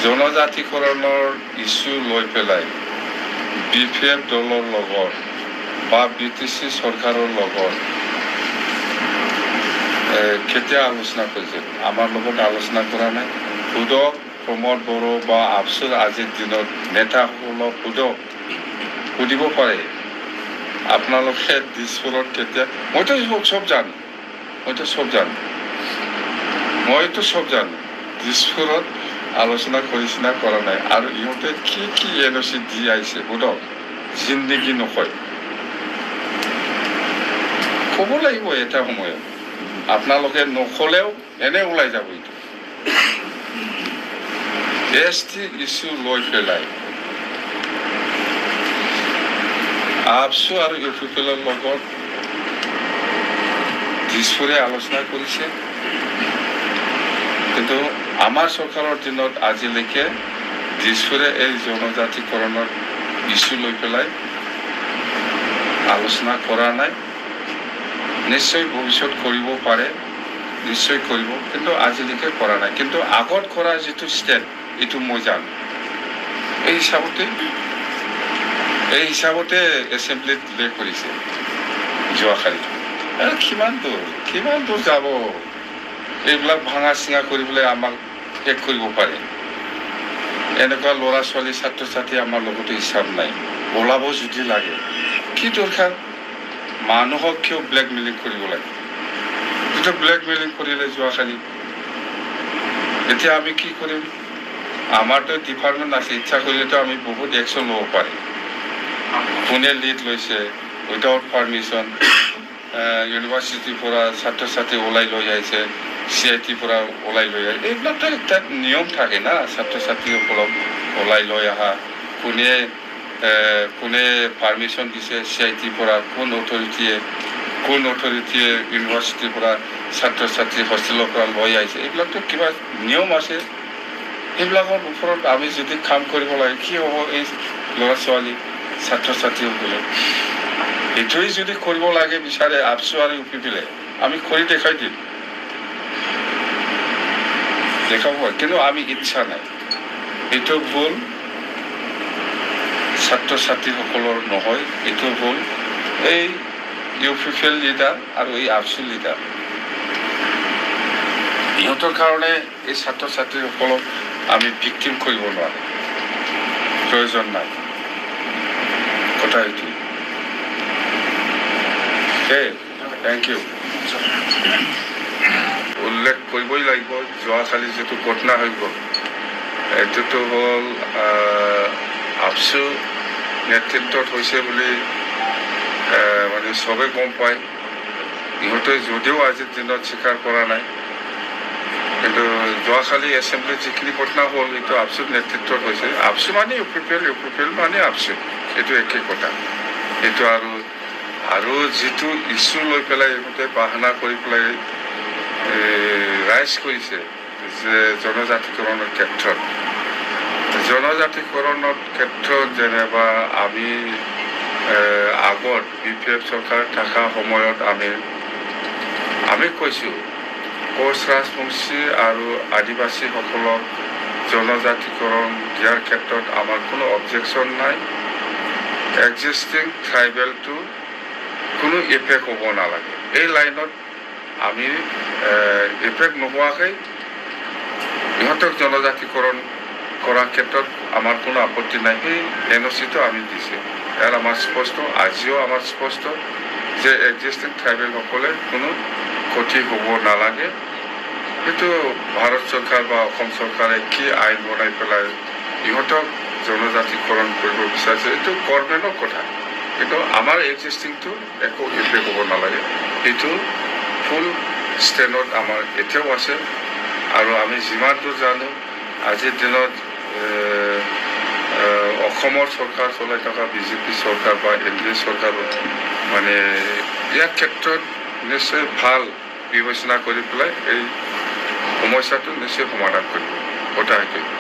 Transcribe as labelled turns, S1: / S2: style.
S1: জনজাতিকৰণৰ ইস্যু লৈ পেলাই BPF দলৰ লগত বা BTC চৰকাৰৰ লগত কেতিয়া আলোচনা কৰিছিল? আমাৰ লগত আলোচনা কৰা নাই। সুধক প্ৰমোদ বড়ো বা আফচুৰ আজিৰ দিনত নেতাসকলক সুধিব পাৰে। আপোনালোকে দিছপুৰত কেতিয়া, মইতো সব জানো, মইতো সব জানো দিছপুৰত আলোচনা কৰিছে না কৰা নাই। আৰু ইহঁতে কি NOC দি আহিছে সুধক, জিন্দগী নকয় ক'ব লাগিব এটা সময়ত। আপোনালোকে নকলেও এনে ওলাই যাব। এইটো ST ইস্যু লৈ পেলাই আফচু আৰু UPPLৰ লগত দিছপুৰে আলোচনা কৰিছে, কিন্তু আমাৰ চৰকাৰৰ দিনত আজিলৈকে দিছপুৰে এই জনজাতিকৰণৰ ইস্যু লৈ পেলাই আলোচনা কৰা নাই। নিশ্চয় ভৱিষ্যত কৰিব পাৰে, নিশ্চয় কৰিব, কিন্তু আজিলৈকে কৰা নাই। কিন্তু আগত কৰা যিটো ষ্টেপ এইটো মই জানো। এই হিচাপতে এছেম্বলিত উল্লেখ কৰিছে যোৱাকালি। আৰু কিমান দূৰ যাব? এইবিলাক ভাঙা চিঙা কৰিবলৈ আমাক শেষ কৰিব পাৰে। এনেকুৱা ল'ৰা ছোৱালী ছাত্ৰ ছাত্ৰী আমাৰ লগতো হিচাপ নাই। ওলাব যদি লাগে, কি দৰকাৰ? মানুহক কিয় ব্লেকমেইলিং কৰিব লাগে? যিটো ব্লেকমেইলিং কৰিলে যোৱাকালি, এতিয়া আমি কি কৰিম? আমাৰতো ডিপাৰ্টমেণ্ট আছে, ইচ্ছা কৰিলেতো আমি বহুত একশ্যন ল'ব পাৰিম। কোনে লিড লৈছে উইদাউট পাৰ্মিশ্যন, ইউনিভাৰ্চিটিৰ পৰা ছাত্ৰ ছাত্ৰী ওলাই লৈ আহিছে, CITৰ পৰা ওলাই লৈ আহে, এইবিলাকতো তাত নিয়ম থাকে না। ছাত্ৰ ছাত্ৰীসকলক ওলাই লৈ অহা, কোনে পাৰ্মিশ্যন দিছে CITৰ পৰা, কোন অথৰিটিয়ে ইউনিভাৰ্চিটিৰ পৰা ছাত্ৰ ছাত্ৰী হোষ্টেলৰ পৰা লৈ আহিছে, এইবিলাকতো কিবা নিয়ম আছে। সেইবিলাকৰ ওপৰত আমি যদি কাম কৰিব লাগে, কি হ'ব এই ল'ৰা ছোৱালী ছাত্ৰ ছাত্ৰীসকলে? এইটোৱেই যদি কৰিব লাগে বিচাৰে আফচু আৰু UPPLে, আমি কৰি দেখাই দিম, দেখাব। কিন্তু আমি ইচ্ছা নাই। এইটো ভুল ছাত্ৰ ছাত্ৰীসকলৰ নহয়, এইটো ভুল এই UPPL লিডাৰ আৰু এই আফচু লিডাৰ। ইহঁতৰ কাৰণে এই ছাত্ৰ ছাত্ৰীসকলক আমি ভিক্টিম কৰিব নোৱাৰো, প্ৰয়োজন নাই। কথা এইটো। Thank you. উল্লেখ কৰিবই লাগিব, যোৱাকালি যিটো ঘটনা হৈ গ'ল, এইটোতো হ'ল আফচু নেতৃত্বত হৈছে বুলি মানে চবে গম পায়। ইহঁতে যদিও আজিৰ দিনত স্বীকাৰ কৰা নাই, কিন্তু যোৱাকালি এছেম্বলিত যিখিনি ঘটনা হ'ল এইটো আফচুৰ নেতৃত্বত হৈছে। আফচু মানে UPPL মানে আফচু, এইটো একেই কথা। এইটো আৰু যিটো ইস্যু লৈ পেলাই ইহঁতে বাহানা কৰি পেলাই ৰাইজ কৰিছে যে জনজাতিকৰণৰ ক্ষেত্ৰত যেনিবা আমি আগত BPF চৰকাৰ থকা সময়ত আমি কৈছোঁ কোচ ৰাজবংশী আৰু আদিবাসীসকলক জনজাতিকৰণ দিয়াৰ ক্ষেত্ৰত আমাৰ কোনো অবজেকশ্যন নাই। এক্সিষ্টিং ট্ৰাইবেলটো কোনো এফেক্ট হ'ব নালাগে। এই লাইনত আমি এফেক্ট নোহোৱাকৈ ইহঁতক জনজাতিকৰণ কৰাৰ ক্ষেত্ৰত আমাৰ কোনো আপত্তি নাই। সেই NOCটো আমি দিছোঁ। ইয়াৰ আমাৰ স্পষ্ট, আজিও আমাৰ স্পষ্ট যে এক্সিষ্টিং ট্ৰাইবেলসকলে কোনো ক্ষতি হ'ব নালাগে। সেইটো ভাৰত চৰকাৰ বা অসম চৰকাৰে কি আইন বনাই পেলাই ইহঁতক জনজাতিকৰণ কৰিব বিচাৰিছে, এইটো গভৰ্ণমেণ্টৰ কথা। কিন্তু আমাৰ এক্সিষ্টিংটো একো এফেক্ট হ'ব নালাগে। এইটো ফুল ষ্টেণ্ডত আমাৰ এতিয়াও আছে। আৰু আমি যিমান দূৰ জানো আজিৰ দিনত অসমৰ চৰকাৰ চলাই থকা BJP চৰকাৰ বা NDA চৰকাৰত মানে ইয়াৰ ক্ষেত্ৰত নিশ্চয় ভাল বিবেচনা কৰি পেলাই এই সমস্যাটো নিশ্চয় সমাধান কৰিব। কথা সেইটোৱে।